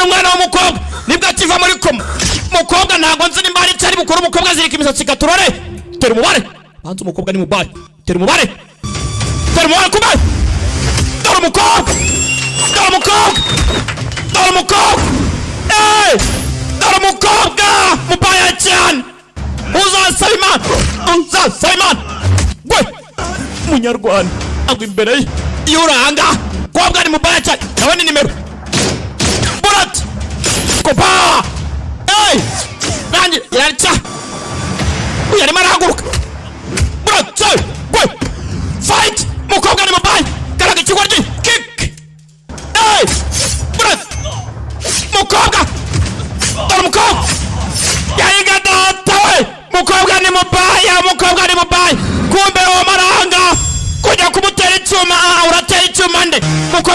umwana w'umukobwa nibwo akiva muri koma umukobwa ntago nzi nimba ari cyari bukuru umukobwa azirika imisatsi gaturore tera umubare banza umukobwa ni mubare tera umubare kubaye dore umukobwa dore umukobwa mubaya cyane uzasaba imana we munyarwanda agwa imbere y'uranga